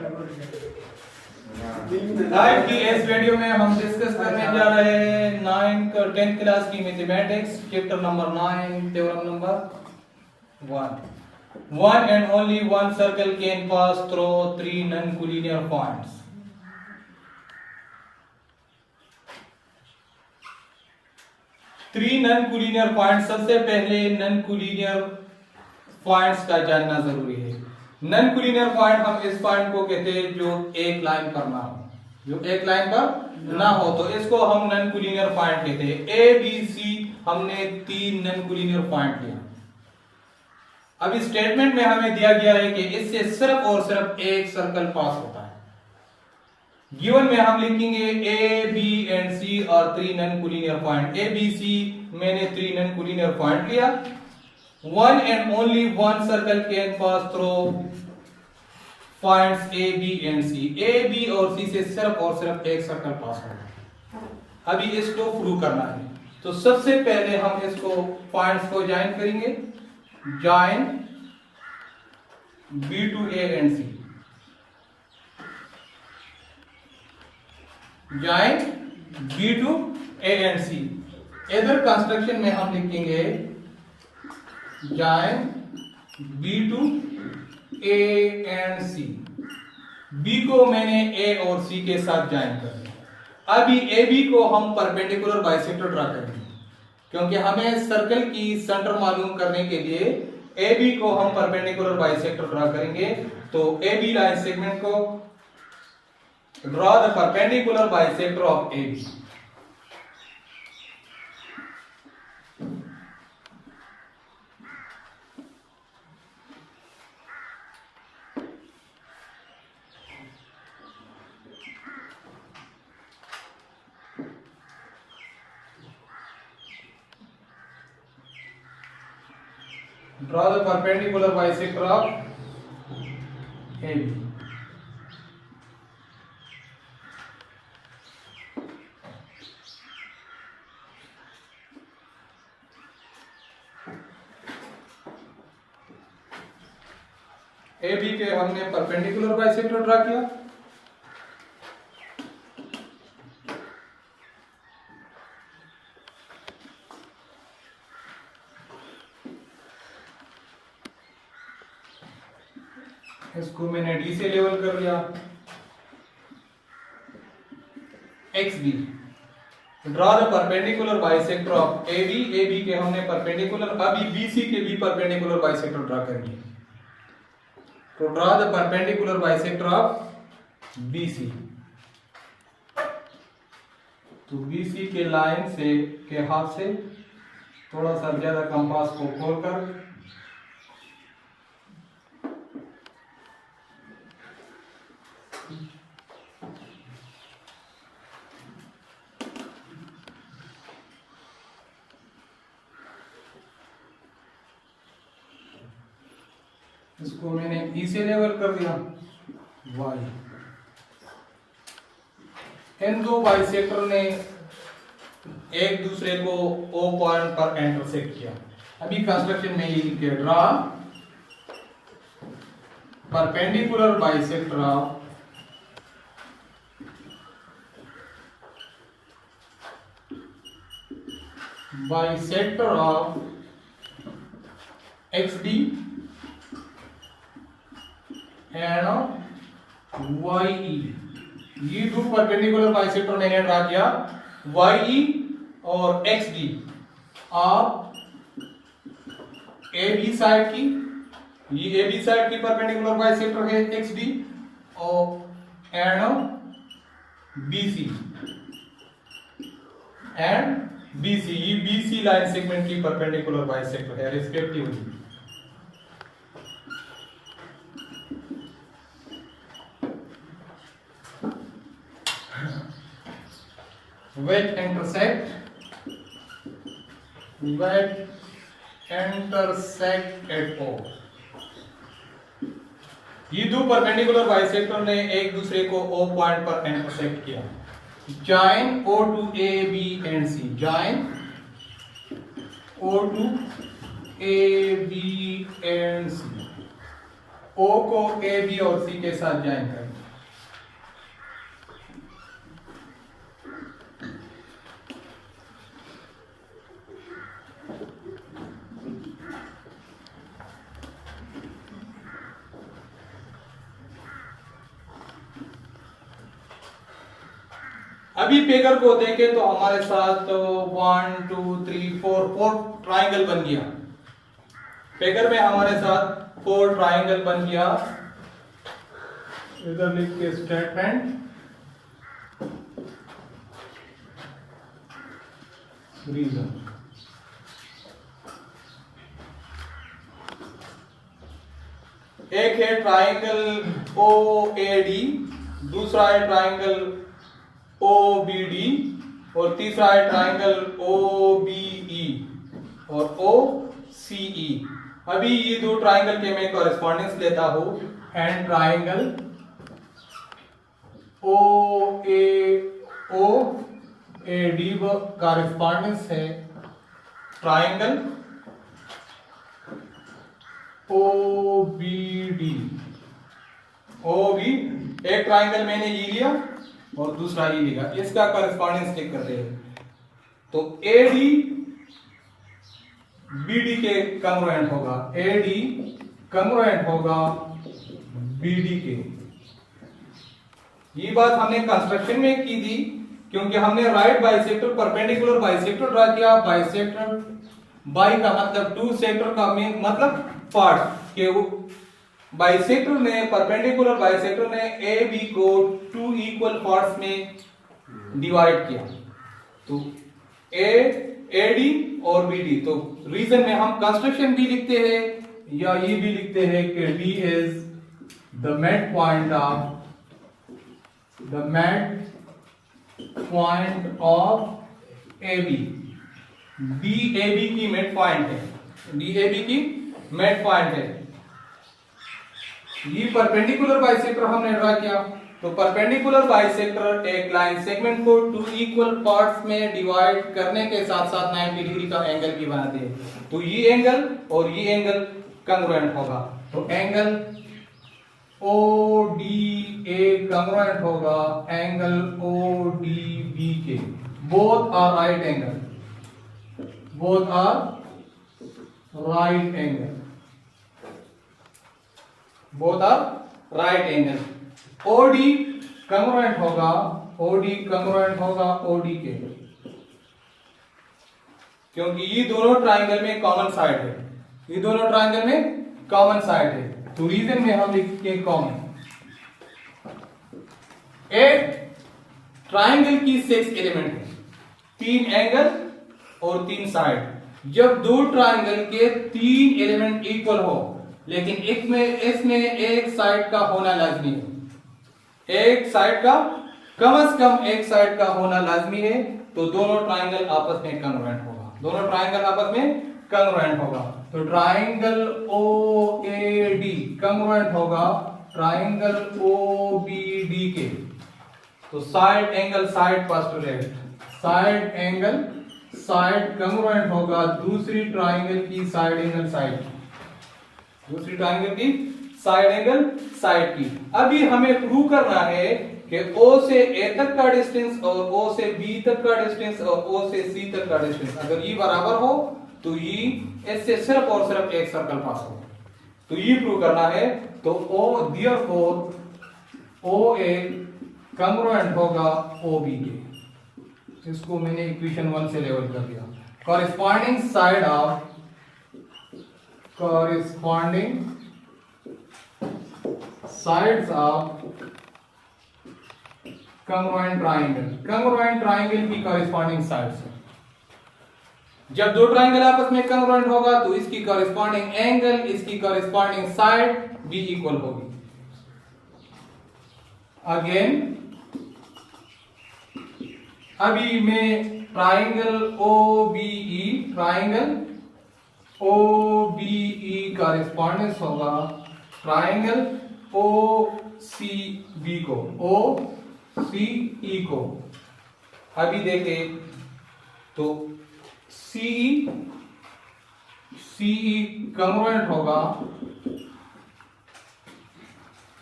आज की इस वीडियो में हम डिस्कस करने जा रहे हैं 10th क्लास की mathematics chapter number 9 theorem number 1। One and only one circle can pass through three non-collinear points. Three non-collinear points, सबसे पहले non-collinear points का जानना जरूरी है। non-collinear point हम इस पॉइंट को कहते हैं जो एक लाइन पर ना हो, जो एक लाइन पर ना हो तो इसको हम non-collinear point कहते हैं। ए बी सी हमने तीन non-collinear point लिया। अभी स्टेटमेंट में हमें दिया गया है कि इससे सिर्फ और सिर्फ एक सर्कल पास होता है। गिवन में हम लिखेंगे ए बी एंड सी और three non-collinear point. A B C मैंने थ्री non-collinear पॉइंट लिया। One and only one circle can pass through points A B and C. A B और सी से सिर्फ और सिर्फ एक सर्कल पास होता है। अभी इसको प्रूव करना है तो सबसे पहले हम इसको पॉइंट्स को ज्वाइन करेंगे। Join B to A and C. Join B to A and C. इधर कंस्ट्रक्शन में हम लिखेंगे Join B to A and C. B को मैंने A और C के साथ ज्वाइन कर दिया। अभी AB को हम परपेंडिकुलर बाइसेक्टर ड्रा करेंगे क्योंकि हमें सर्कल की सेंटर मालूम करने के लिए ए बी को हम परपेंडिकुलर बाइसेक्टर ड्रा करेंगे। तो ए बी लाइन सेगमेंट को draw the perpendicular bisector of A B. Draw the perpendicular bisector of AB. AB के हमने परपेंडिकुलर बाइसेक्टर ड्रा किया। इसको मैंने डी से लेवल कर लिया। X B draw the perpendicular bisector of A B. A B के हमने परपेंडिकुलर, अभी बी सी के भी परपेंडिकुलर बाइसेक्टर ड्रॉ करेंगे। तो draw the perpendicular bisector of B C. तो बी सी के लाइन से के हाथ से थोड़ा सा ज्यादा कंपास को खोलकर इसको मैंने ई से लेवल कर दिया। वाई इन दो बाइसेक्टर ने एक दूसरे को ओ पॉइंट पर इंटरसेक्ट किया। अभी कंस्ट्रक्शन में ये लिखे draw perpendicular bisector of X D and Y E. ये दो परपेंडिकुलर बाइसेक्टर मैंने ड्रा किया। वाई ई और एक्स डी आप ए बी साइड की, ये ए बी साइड की परपेंडिकुलर बाइसेक्टर है एक्स डी और and B C and B C. ये बी सी लाइन सेगमेंट की परपेंडिकुलर बाइसेक्टर है respectively. which intersect at O। ये दो परपेंडिकुलर बाइसेक्टर ने एक दूसरे को O पॉइंट पर इंटरसेक्ट किया। Join O to A, B and C। Join O to A, B and C। ओ को ए बी और सी के साथ ज्वाइन करें। अभी फिगर को देखें तो हमारे साथ 1 2 3 4 ट्राइंगल बन गया। फिगर में हमारे साथ 4 ट्राइंगल बन गया। इधर लिख के स्टेटमेंट रीजन। एक है ट्राइंगल ओ ए डी, दूसरा है ट्राइंगल ओ बी डी और तीसरा है ट्राइंगल ओ बी ई और ओ सी ई। अभी ये दो ट्राइंगल के मैं कॉरेस्पॉन्डेंस लेता हूं। And triangle O A D correspondence है ट्राइंगल ओ बी डी। एक ट्राइंगल मैंने ये लिया और दूसरा ये लिखा, इसका कॉरेस्पॉन्डेंस चेक करते हैं। तो ए डी बी डी के कॉन्ग्रुएंट होगा, ए डी कॉन्ग्रुएंट होगा बी डी के। ये बात हमने कंस्ट्रक्शन में की थी, क्योंकि हमने right bisector perpendicular bisector draw किया। बाइसेक्टर बाई का मतलब टू, सेक्टर का मतलब पार्ट के बाइसेक्टर ने परपेंडिकुलर बाइसेक्टर ने ए बी को 2 इक्वल पार्ट्स में डिवाइड किया। तो ए डी और बी डी। तो रीजन में हम कंस्ट्रक्शन भी लिखते हैं या ये भी लिखते हैं कि D is the mid point of A B. D A B की मिड पॉइंट है, डी ए बी की मिड पॉइंट है। ये परपेंडिकुलर बाइसेक्टर हमने ड्रा किया। तो परपेंडिकुलर बाइसेक्टर एक लाइन सेगमेंट को 2 इक्वल पार्ट्स में डिवाइड करने के साथ साथ 90 डिग्री का एंगल भी बनाते हैं। तो ये एंगल और ये एंगल कॉन्ग्रुएंट होगा। तो angle O D A congruent होगा एंगल ओ डी बी के। Both are right angle, both are right angle, both are right angle. OD congruent होगा, ओडी कॉन्ग्रुएंट होगा ओडी के, क्योंकि ये दोनों ट्राइंगल में कॉमन साइड है, ये दोनों ट्राइंगल में कॉमन साइड है। तो रीजन में हम लिखते कॉमन। एक ट्राइंगल की 6 एलिमेंट है, 3 एंगल और 3 साइड। जब दो ट्राइंगल के 3 एलिमेंट इक्वल हो, लेकिन इसमें एक साइड का होना लाजमी है, एक साइड का कम से कम एक साइड का होना लाजमी है। तो दोनों ट्राइंगल आपस में कॉन्ग्रुएंट होगा, दोनों ट्राइंगल आपस में कॉन्ग्रुएंट होगा। तो triangle O A D congruent होगा ट्राइंगल ओ बी डी के। तो side angle side pass to left, side angle side congruent होगा दूसरी ट्राइंगल की साइड एंगल साइड, दूसरी ट्राइंगल की साइड एंगल साइड की। अभी हमें प्रूव करना है कि O से A तक का डिस्टेंस और O से B तक का डिस्टेंस और O से C तक का डिस्टेंस अगर ये बराबर हो तो ये इससे सिर्फ और सिर्फ एक सर्कल पास हो। तो ये प्रूव करना है। तो O देयरफॉर OA कॉन्ग्रुएंट होगा OB के। इसको मैंने इक्वेशन 1 से लेवल कर दिया। Corresponding side of corresponding sides of congruent triangle, congruent triangle की corresponding sides है। जब दो ट्राइंगल आपस में congruent होगा तो इसकी corresponding एंगल, इसकी corresponding साइड भी इक्वल होगी। अगेन अभी मैं triangle OBE, triangle OBE correspondence होगा ट्राइंगल OCB को, OCE को। अभी देखें तो CE कॉन्ग्रुएंट होगा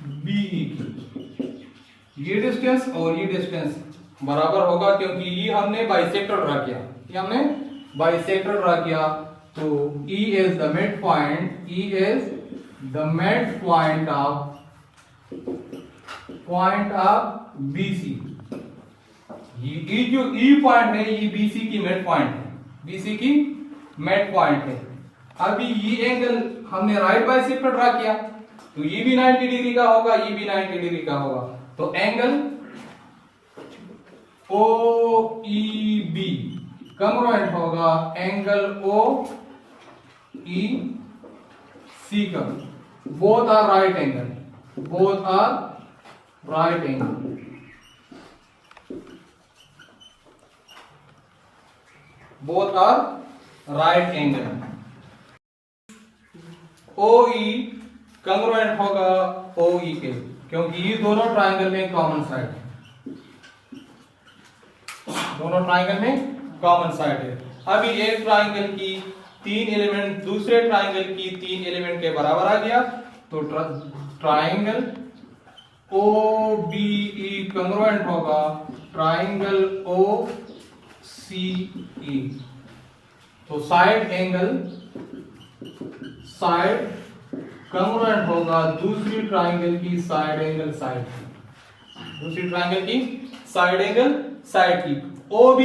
बीई की। ये डिस्टेंस और ये डिस्टेंस बराबर होगा क्योंकि ये हमने बाइसेक्टर ड्रा किया, ये हमने बाइसेक्टर ड्रा किया। तो E is the midpoint, E is the midpoint of BC। ये जो E पॉइंट है ये BC की मिड पॉइंट है, BC की मिड पॉइंट है। अभी ये एंगल हमने राइट बाइसेक्टर ड्रा किया तो ये भी 90 डिग्री का होगा, ये भी 90 डिग्री का होगा। तो एंगल OEB कॉन्ग्रुएंट होगा एंगल OEC का। Both are right angle, both are right angle. Both are right angle. OE congruent होगा OE के, क्योंकि ये दोनों ट्रायंगल में कॉमन साइड है, दोनों ट्रायंगल में कॉमन साइड है। अभी एक ट्रायंगल की 3 एलिमेंट दूसरे ट्रायंगल की 3 एलिमेंट के बराबर आ गया, तो ट्रायंगल OBE कॉन्ग्रुएंट होगा ट्रायंगल OCE। तो साइड एंगल साइड कॉन्ग्रुएंट होगा दूसरी ट्रायंगल की साइड एंगल साइड की, दूसरी ट्रायंगल की साइड एंगल साइड की। OB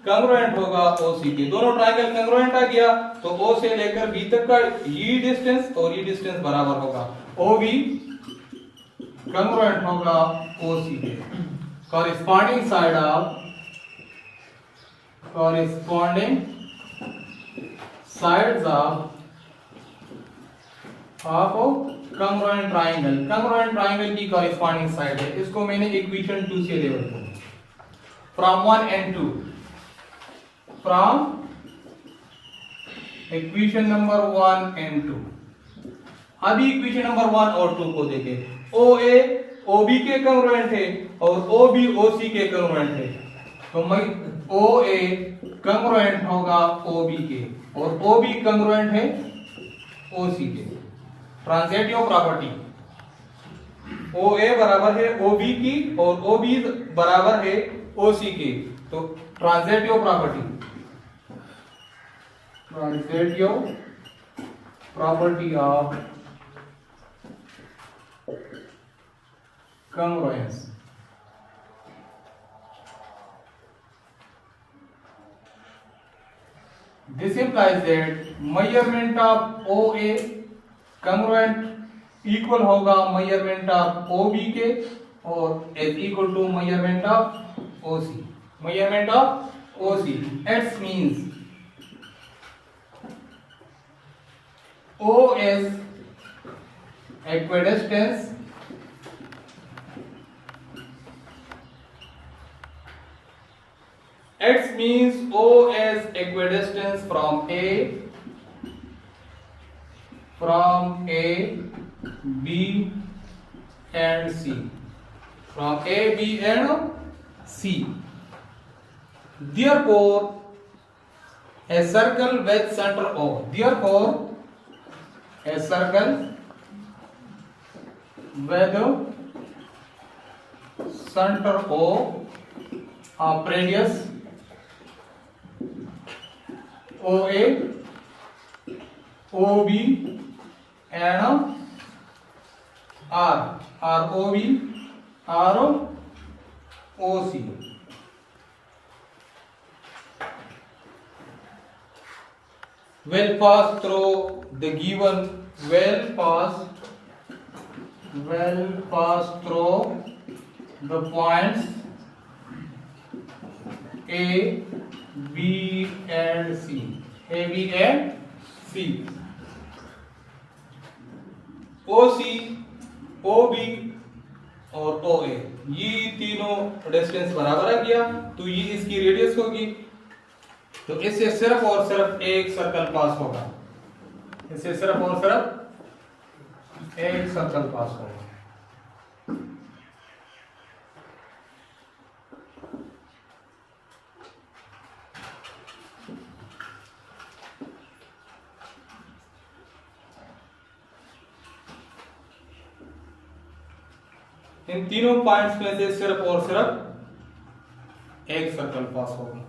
कॉन्ग्रुएंट होगा OC के। दोनों ट्रायंगल कॉन्ग्रुएंट आ गया तो O से लेकर B तक का ये डिस्टेंस और ये डिस्टेंस बराबर होगा। OB कॉन्ग्रुएंट होगा OC के। Corresponding side of corresponding sides of congruent triangle। congruent triangle की corresponding side है, इसको मैंने इक्वेशन 2 से लेवल किया, from 1 and 2, from equation number 1 and 2। अभी इक्वेशन नंबर 1 और 2 को देखें। OA OB के congruent है और OB OC के congruent है, तो मैं OA congruent होगा OB के और OB congruent है OC के। ट्रांजिटिव प्रॉपर्टी OA बराबर है OB की और OB बराबर है OC की, तो transitive property of congruence। This implies that measurement of OA congruent equal होगा measurement of OB के और is equal to measurement of OC। measurement of OC it means O is equidistance X means O is equidistance from A, B and C, from A, B and C। Therefore, a circle with center O, therefore a circle with center O of radius OA, OB and R, OB, OC will pass through the given through the points A, B and C, A, B and C। OC, OB और OA ये तीनों distance बराबर आ गया, तो ये इसकी radius होगी, तो इससे सिर्फ और सिर्फ एक सर्कल पास होगा, इससे सिर्फ और सिर्फ एक सर्कल पास होगा। इन तीनों पॉइंट्स में से सिर्फ और सिर्फ एक सर्कल पास होगा।